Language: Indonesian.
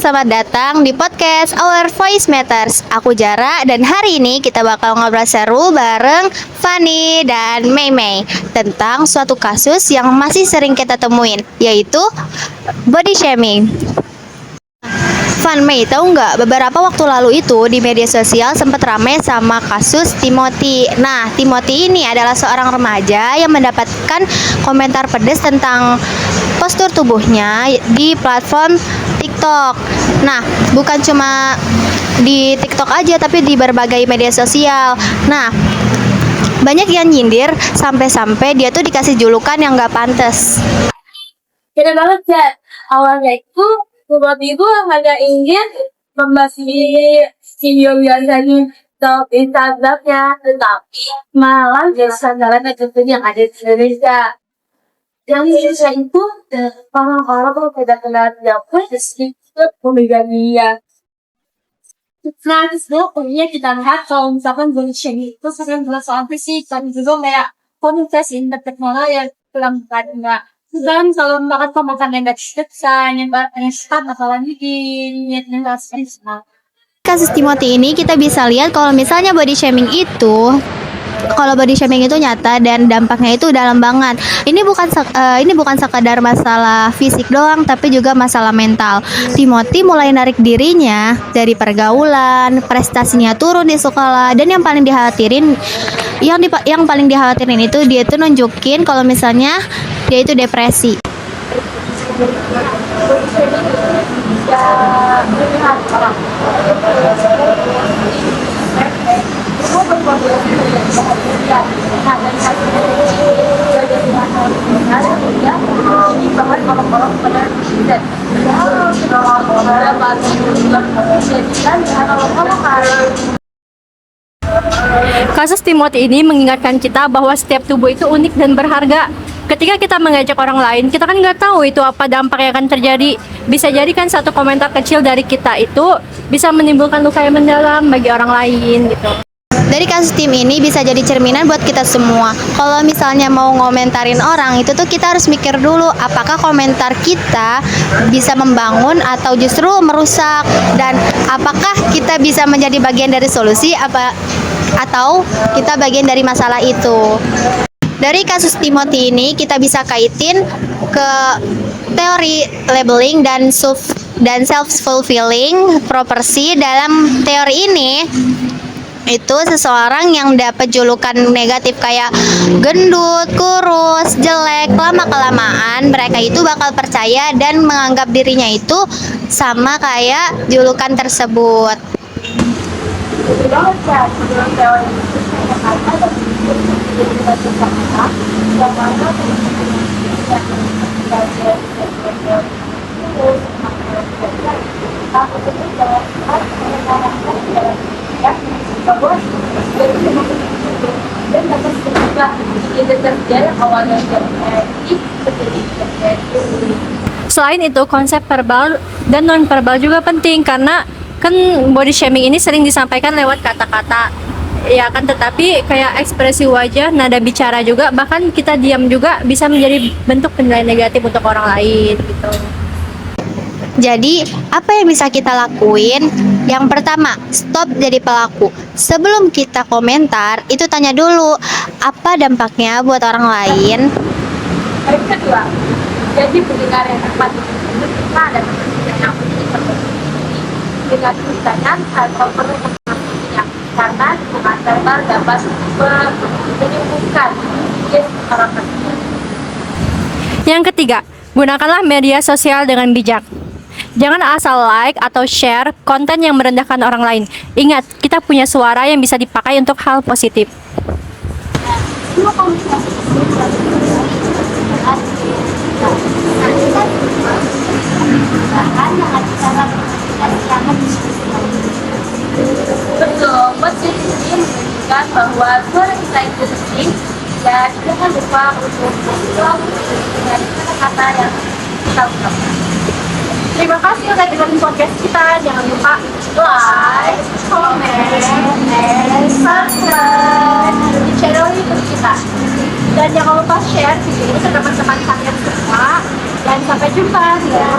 selamat datang di podcast Our Voice Matters. Aku Jara dan hari ini kita bakal ngobrol seru bareng Fanny dan Mei Mei tentang suatu kasus yang masih sering kita temuin, yaitu body shaming. Fan, Mei, tahu nggak, beberapa waktu lalu itu di media sosial sempat ramai sama kasus Timothy. Nah, Timothy ini adalah seorang remaja yang mendapatkan komentar pedas tentang postur tubuhnya di platform TikTok. Nah, bukan cuma di TikTok aja, tapi di berbagai media sosial. Nah, banyak yang nyindir sampai-sampai dia tuh dikasih julukan yang nggak pantas. Beda banget ya. Awalnya itu tiba-tiba hanya ingin membasmi video biasanya di Instagramnya, tetapi malah kesadaran tentunya yang ada di Indonesia. Yang di Indonesia itu orang-orang tidak kenal dia pun sedikit memegang dia. Nah, sebenarnya kita lihat kalau misalkan body shaming itu sering soal fisik dan juga kayak komunitas internet malah yang kurang enggak. Dan kalau makan pemakan negatif saya nyebarkan start apalagi di Kasus Timothy ini kita bisa lihat kalau misalnya body shaming itu nyata dan dampaknya itu dalam banget. Ini bukan sekadar masalah fisik doang, tapi juga masalah mental. Timothy mulai narik dirinya dari pergaulan, prestasinya turun di sekolah, dan yang paling dikhawatirin itu dia tuh nunjukin kalau misalnya dia itu depresi. Kasus Timothy ini mengingatkan kita bahwa setiap tubuh itu unik dan berharga. Ketika kita mengajak orang lain, kita kan nggak tahu itu apa dampak yang akan terjadi. Bisa jadi kan satu komentar kecil dari kita itu bisa menimbulkan luka yang mendalam bagi orang lain gitu. Dari kasus tim ini bisa jadi cerminan buat kita semua. Kalau misalnya mau ngomentarin orang, itu tuh kita harus mikir dulu apakah komentar kita bisa membangun atau justru merusak, dan apakah kita bisa menjadi bagian dari solusi atau kita bagian dari masalah itu. Dari kasus Timothy ini kita bisa kaitin ke teori labeling dan self-fulfilling prophecy. Dalam teori ini itu seseorang yang dapat julukan negatif kayak gendut, kurus, jelek, lama-kelamaan mereka itu bakal percaya dan menganggap dirinya itu sama kayak julukan tersebut. Selain itu, konsep verbal dan non-verbal juga penting karena kan body shaming ini sering disampaikan lewat kata-kata. Ya kan, tetapi kayak ekspresi wajah, nada bicara juga, bahkan kita diam juga bisa menjadi bentuk penilaian negatif untuk orang lain gitu. Jadi, apa yang bisa kita lakuin? Yang pertama, stop jadi pelaku. Sebelum kita komentar, itu tanya dulu apa dampaknya buat orang lain. Yang kedua, jadi pendengar yang tepat kita dan yang dengan pertanyaan atau perlu mengakuinya karena dengan verbal dapat menyembuhkan orang tersebut. Yang ketiga, gunakanlah media sosial dengan bijak. Jangan asal like atau share konten yang merendahkan orang lain. Ingat, kita punya suara yang bisa dipakai untuk hal positif. Betul, podcast ini menunjukkan bahwa suara kita itu penting dan jangan lupa untuk selalu dari kata-kata yang kita ucapkan. Terima kasih udah dengerin podcast kita. Jangan lupa like, comment, and subscribe di channel YouTube kita. Dan jangan lupa share video ini ke teman-teman kalian semua. Dan sampai jumpa. Ya.